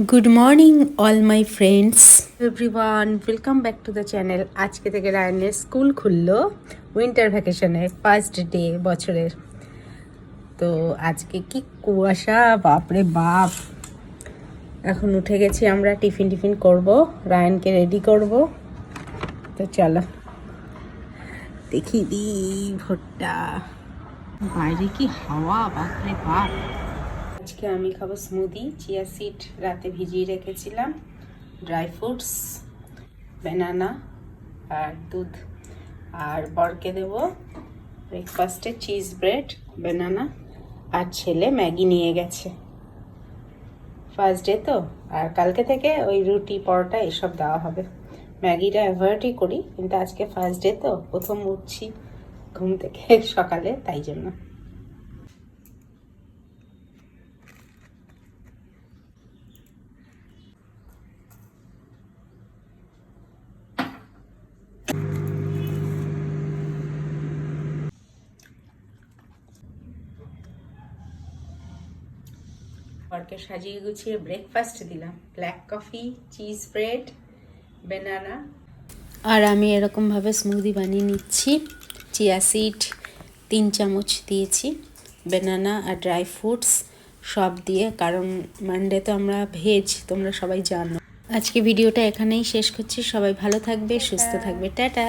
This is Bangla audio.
Good morning all my friends everyone, welcome back to the channel. আজকে থেকে রায়ানের স্কুল খুললো উইন্টার ভ্যাকেশনে, ফার্স্ট ডে বছরের। তো আজকে কি কুয়াশা, বাপরে বাপ। এখন উঠে গেছি আমরা, টিফিন করব, রায়ানকে রেডি করব। তো চলো দেখি দি ভোরটা, বাইরে কি হাওয়া, বাপরে বাপ। আজকে আমি খাবো স্মুদি, চিয়া সিড রাতে ভিজিয়ে রেখেছিলাম, ড্রাই ফ্রুটস, ব্যানানা আর দুধ। আর বরকে দেব ব্রেকফাস্টে চিজ ব্রেড, ব্যানানা। আর ছেলে ম্যাগি নিয়ে গেছে, ফার্স্ট ডে তো। আর কালকে থেকে ওই রুটি পরোটা এসব দেওয়া হবে। ম্যাগিটা অ্যাভয়েডই করি, কিন্তু আজকে ফার্স্ট ডে তো, প্রথম উঠছি ঘুম থেকে সকালে, তাই জন্য। বরকে সাজিয়ে গুছিয়ে ব্রেকফাস্ট দিলাম, black coffee, cheese bread, banana. আর আমি এরকমভাবে স্মুদি বানিয়ে নিচ্ছি। চিয়া সিড 3 চামচ দিয়েছি, ব্যানানা আর ড্রাই ফ্রুটস সব দিয়ে, কারণ মানডে তো আমরা ভেজ, তোমরা সবাই জানো। আজকে ভিডিওটা এখানেই শেষ করছি। সবাই ভালো থাকবে, সুস্থ থাকবে, টাটা।